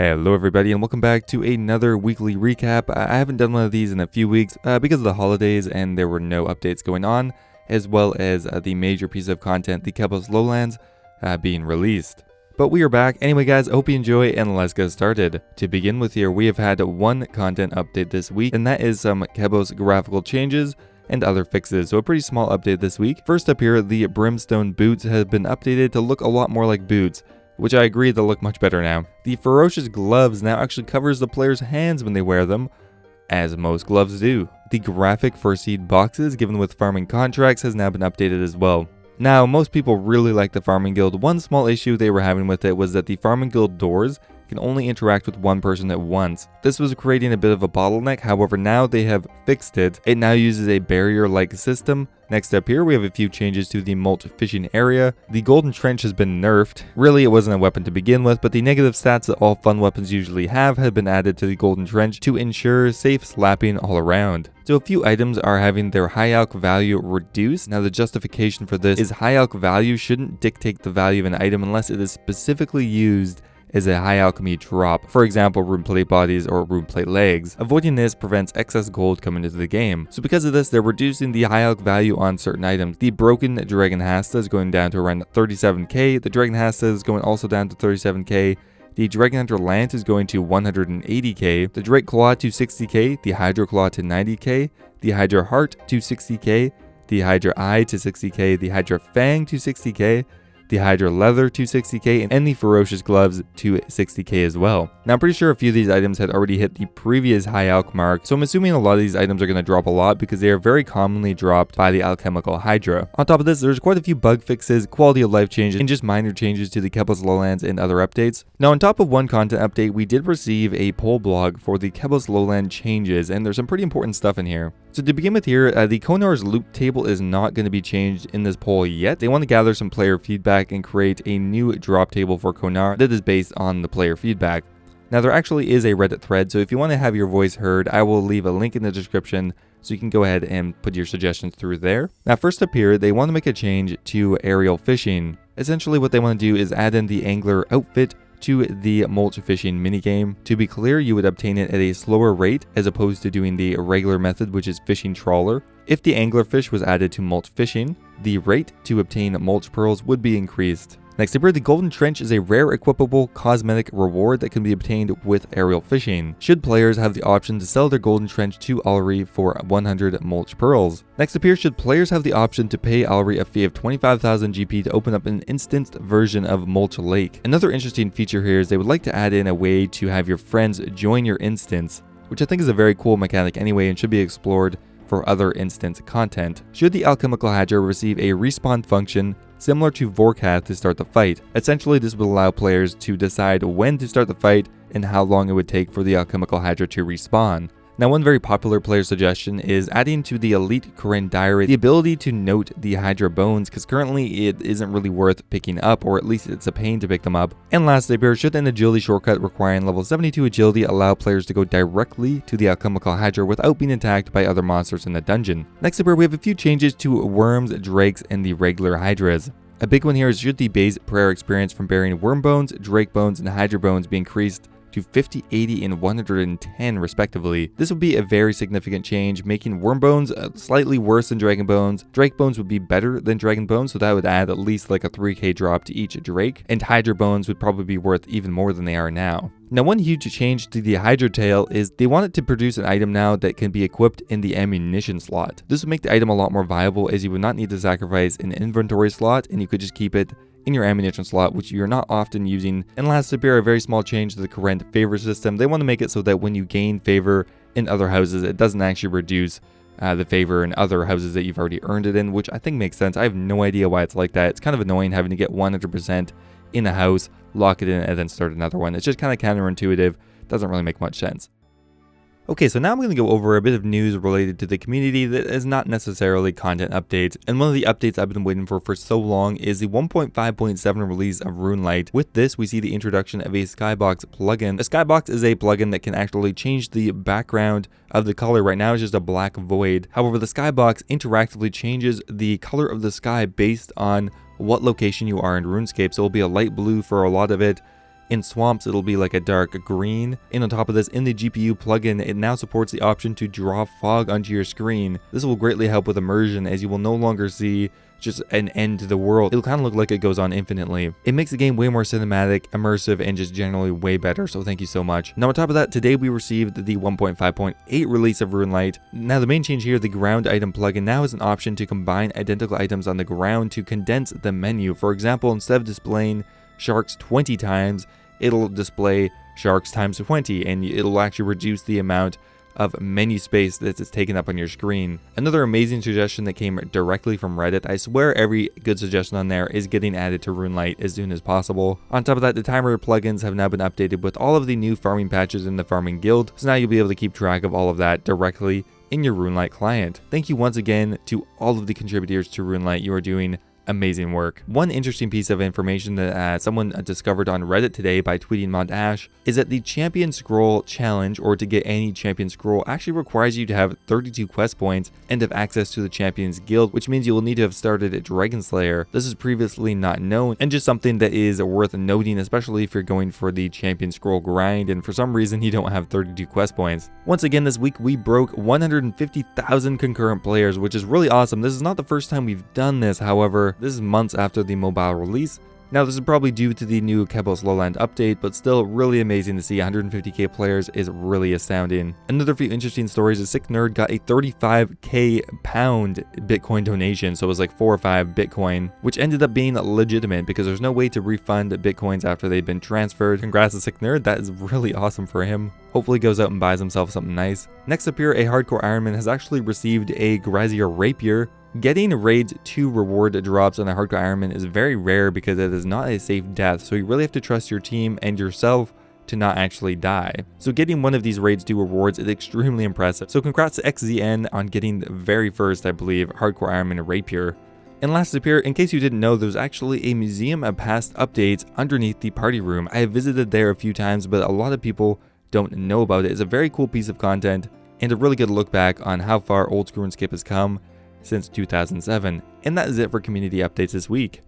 Hello everybody and welcome back to another weekly recap. I haven't done one of these in a few weeks because of the holidays and there were no updates going on, as well as the major piece of content, the Kebos Lowlands, being released. But we are back. Anyway guys, I hope you enjoy and let's get started. To begin with here, we have had one content update this week, and that is some Kebos graphical changes and other fixes, so a pretty small update this week. First up here, the Brimstone boots have been updated to look a lot more like boots, which I agree they'll look much better now. The Ferocious gloves now actually covers the player's hands when they wear them, as most gloves do. The graphic for seed boxes given with farming contracts has now been updated as well. Now, most people really like the Farming Guild. One small issue they were having with it was that the Farming Guild doors can only interact with one person at once. This was creating a bit of a bottleneck, however now they have fixed it. It now uses a barrier-like system. Next up here we have a few changes to the mulch fishing area. The golden trench has been nerfed. Really it wasn't a weapon to begin with, but the negative stats that all fun weapons usually have been added to the golden trench to ensure safe slapping all around. So a few items are having their high alch value reduced. Now the justification for this is high alch value shouldn't dictate the value of an item unless it is specifically used as a high alchemy drop, for example rune plate bodies or rune plate legs. Avoiding this prevents excess gold coming into the game. So because of this, they're reducing the high alch value on certain items. The broken dragon hasta is going down to around 37k, the dragon hasta is going also down to 37k, the Dragon Hunter Lance is going to 180k, the Drake Claw to 60k, the Hydro Claw to 90k, the Hydra Heart to 60k, the Hydra Eye to 60k, the Hydra Fang to 60k, the Hydra Leather to 60k, and the Ferocious Gloves to 60k as well. Now I'm pretty sure a few of these items had already hit the previous high alch mark, so I'm assuming a lot of these items are going to drop a lot because they are very commonly dropped by the alchemical Hydra. On top of this, there's quite a few bug fixes, quality of life changes, and just minor changes to the Kebos Lowlands and other updates. Now on top of one content update, we did receive a poll blog for the Kebos Lowland changes, and there's some pretty important stuff in here. So to begin with here, the Konar's loot table is not going to be changed in this poll yet. They want to gather some player feedback and create a new drop table for Konar that is based on the player feedback. Now there actually is a Reddit thread, so if you want to have your voice heard, I will leave a link in the description so you can go ahead and put your suggestions through there. Now first up here, they want to make a change to aerial fishing. Essentially what they want to do is add in the angler outfit to the mulch fishing minigame. To be clear, you would obtain it at a slower rate as opposed to doing the regular method, which is fishing trawler. If the anglerfish was added to mulch fishing, the rate to obtain mulch pearls would be increased. Next up here, the Golden Trench is a rare equipable cosmetic reward that can be obtained with aerial fishing, should players have the option to sell their Golden Trench to Alri for 100 mulch pearls. Next up here, should players have the option to pay Alri a fee of 25,000 GP to open up an instanced version of Mulch Lake. Another interesting feature here is they would like to add in a way to have your friends join your instance, which I think is a very cool mechanic anyway and should be explored for other instance content. Should the Alchemical Hydra receive a respawn function similar to Vorkath to start the fight. Essentially, this would allow players to decide when to start the fight and how long it would take for the Alchemical Hydra to respawn. Now, one very popular player suggestion is adding to the Elite Korin Diary the ability to note the Hydra bones, because currently it isn't really worth picking up, or at least it's a pain to pick them up. And lastly, should an agility shortcut requiring level 72 agility allow players to go directly to the Alchemical Hydra without being attacked by other monsters in the dungeon. Next up here, we have a few changes to worms, drakes, and the regular Hydras. A big one here is should the base prayer experience from bearing worm bones, drake bones, and hydra bones be increased to 50, 80, and 110 respectively. This would be a very significant change, making worm bones slightly worse than dragon bones. Drake bones would be better than dragon bones, so that would add at least like a 3k drop to each drake, and hydra bones would probably be worth even more than they are now. Now one huge change to the Hydra tail is they want it to produce an item now that can be equipped in the ammunition slot. This would make the item a lot more viable as you would not need to sacrifice an inventory slot and you could just keep it in your ammunition slot, which you're not often using. And last up here, a very small change to the current favor system. They want to make it so that when you gain favor in other houses, it doesn't actually reduce the favor in other houses that you've already earned it in, which I think makes sense. I have no idea why it's like that. It's kind of annoying having to get 100% in a house, lock it in, and then start another one. It's just kind of counterintuitive. Doesn't really make much sense. Okay, so now I'm going to go over a bit of news related to the community that is not necessarily content updates, and one of the updates I've been waiting for so long is the 1.5.7 release of Runelite. With this, we see the introduction of a Skybox plugin. A Skybox is a plugin that can actually change the background of the color. Right now it's just a black void. However, the Skybox interactively changes the color of the sky based on what location you are in RuneScape, so it'll be a light blue for a lot of it, In swamps, it'll be like a dark green. And on top of this, in the GPU plugin, it now supports the option to draw fog onto your screen. This will greatly help with immersion, as you will no longer see just an end to the world. It'll kind of look like it goes on infinitely. It makes the game way more cinematic, immersive, and just generally way better, so thank you so much. Now on top of that, today we received the 1.5.8 release of Runelite. Now the main change here, the ground item plugin now has an option to combine identical items on the ground to condense the menu. For example, instead of displaying sharks 20 times, it'll display sharks times 20, and it'll actually reduce the amount of menu space that is taken up on your screen. Another amazing suggestion that came directly from Reddit. I swear every good suggestion on there is getting added to Runelite as soon as possible. On top of that, the timer plugins have now been updated with all of the new farming patches in the farming guild, so now you'll be able to keep track of all of that directly in your Runelite client. Thank you once again to all of the contributors to Runelite. You are doing amazing work. One interesting piece of information that someone discovered on Reddit today by tweeting Mod Ash is that the Champion Scroll challenge, or to get any Champion Scroll, actually requires you to have 32 quest points and have access to the Champions Guild, which means you will need to have started at Dragon Slayer. This is previously not known, and just something that is worth noting, especially if you're going for the Champion Scroll grind and for some reason you don't have 32 quest points. Once again this week we broke 150,000 concurrent players, which is really awesome. This is not the first time we've done this, however. This is months after the mobile release. Now this is probably due to the new Kebos Lowland update, but still really amazing to see 150k players is really astounding. Another few interesting stories is Sick Nerd got a 35k pound Bitcoin donation, so it was like 4 or 5 Bitcoin, which ended up being legitimate because there's no way to refund Bitcoins after they've been transferred. Congrats to Sick Nerd, that is really awesome for him. Hopefully goes out and buys himself something nice. Next up here, a Hardcore Ironman has actually received a Grazier Rapier. Getting raids 2 reward drops on a Hardcore Ironman is very rare because it is not a safe death, so you really have to trust your team and yourself to not actually die. So getting one of these raids 2 rewards is extremely impressive. So congrats to XZN on getting the very first, I believe, Hardcore Ironman Rapier. And last up here, in case you didn't know, there's actually a museum of past updates underneath the party room. I have visited there a few times, but a lot of people don't know about it. It's a very cool piece of content and a really good look back on how far old school RuneScape has come since 2007. And that is it for community updates this week.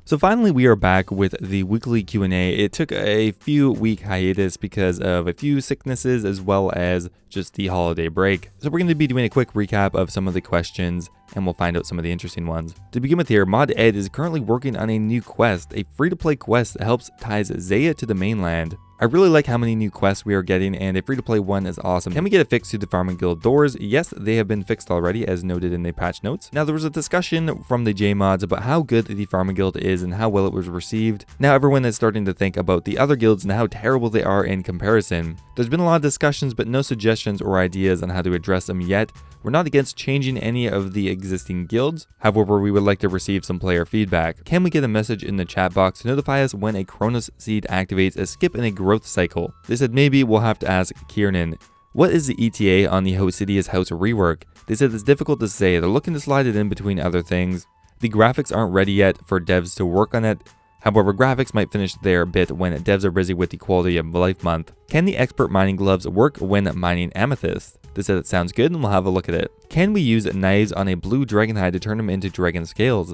So finally we are back with the weekly Q&A. It took a few week hiatus because of a few sicknesses as well as just the holiday break. So we're going to be doing a quick recap of some of the questions and we'll find out some of the interesting ones. To begin with here, Mod Ed is currently working on a new quest, a free-to-play quest that helps ties Zaya to the mainland. I really like how many new quests we are getting, and a free-to-play one is awesome. Can we get a fix to the farming guild doors? Yes, they have been fixed already, as noted in the patch notes. Now, there was a discussion from the JMods about how good the farming guild is and how well it was received. Now, everyone is starting to think about the other guilds and how terrible they are in comparison. There's been a lot of discussions, but no suggestions or ideas on how to address them yet. We're not against changing any of the existing guilds, however we would like to receive some player feedback. Can we get a message in the chat box to notify us when a Cronus seed activates a skip in a growth cycle? They said maybe we'll have to ask Kiernan. What is the ETA on the Hosidius House rework? They said it's difficult to say, they're looking to slide it in between other things. The graphics aren't ready yet for devs to work on it. However, graphics might finish their bit when devs are busy with the quality of life month. Can the expert mining gloves work when mining amethyst? They said it sounds good and we'll have a look at it. Can we use knives on a blue dragon hide to turn them into dragon scales?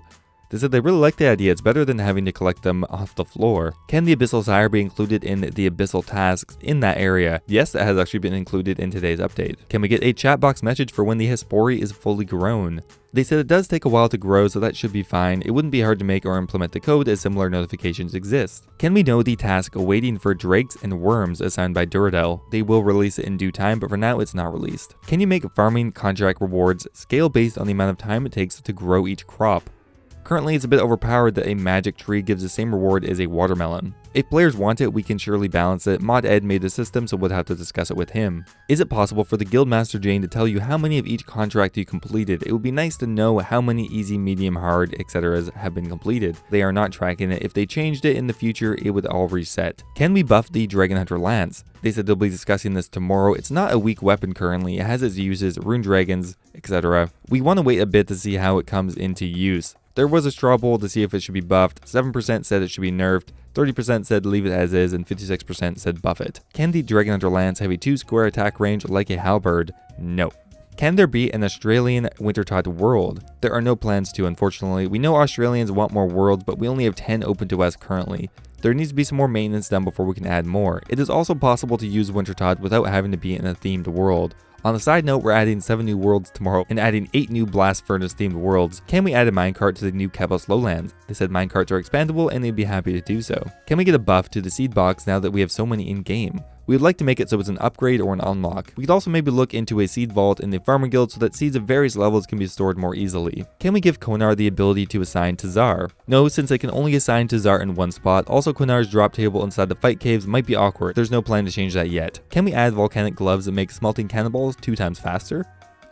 They said they really like the idea, it's better than having to collect them off the floor. Can the Abyssal Sire be included in the Abyssal tasks in that area? Yes, that has actually been included in today's update. Can we get a chat box message for when the Hespori is fully grown? They said it does take a while to grow, so that should be fine. It wouldn't be hard to make or implement the code as similar notifications exist. Can we know the task waiting for drakes and worms assigned by Duradel? They will release it in due time, but for now it's not released. Can you make farming contract rewards scale based on the amount of time it takes to grow each crop? Currently, it's a bit overpowered that a magic tree gives the same reward as a watermelon. If players want it, we can surely balance it. Mod Ed made the system, so we'll have to discuss it with him. Is it possible for the Guildmaster Jane to tell you how many of each contract you completed? It would be nice to know how many easy, medium, hard, etc. have been completed. They are not tracking it. If they changed it in the future, it would all reset. Can we buff the Dragon Hunter Lance? They said they'll be discussing this tomorrow. It's not a weak weapon currently. It has its uses, rune dragons, etc. We want to wait a bit to see how it comes into use. There was a straw poll to see if it should be buffed. 7% said it should be nerfed, 30% said leave it as is, and 56% said buff it. Can the Dragon Hunter Lance have a 2 square attack range like a halberd? No. Can there be an Australian Wintertide world? There are no plans to, unfortunately. We know Australians want more worlds, but we only have 10 open to us currently. There needs to be some more maintenance done before we can add more. It is also possible to use Wintertide without having to be in a themed world. On the side note, we're adding 7 new worlds tomorrow and adding 8 new Blast Furnace themed worlds. Can we add a minecart to the new Kebos Lowlands? They said minecarts are expandable and they'd be happy to do so. Can we get a buff to the seed box now that we have so many in game? We would like to make it so it's an upgrade or an unlock. We could also maybe look into a seed vault in the farmer guild so that seeds of various levels can be stored more easily. Can we give Konar the ability to assign to Zar? No, since they can only assign to Zar in one spot. Also, Konar's drop table inside the fight caves might be awkward. There's no plan to change that yet. Can we add volcanic gloves that make smelting cannonballs 2 times faster?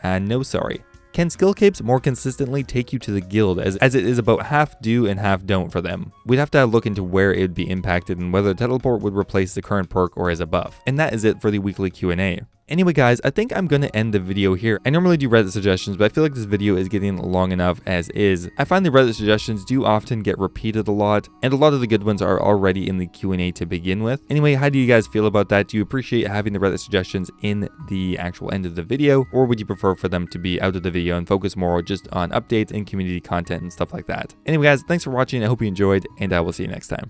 No sorry. Can skill capes more consistently take you to the guild as it is about half do and half don't for them? We'd have to look into where it would be impacted and whether teleport would replace the current perk or as a buff. And that is it for the weekly Q&A. Anyway guys, I think I'm going to end the video here. I normally do Reddit suggestions, but I feel like this video is getting long enough as is. I find the Reddit suggestions do often get repeated a lot, and a lot of the good ones are already in the Q&A to begin with. Anyway, how do you guys feel about that? Do you appreciate having the Reddit suggestions in the actual end of the video, or would you prefer for them to be out of the video and focus more just on updates and community content and stuff like that? Anyway guys, thanks for watching. I hope you enjoyed, and I will see you next time.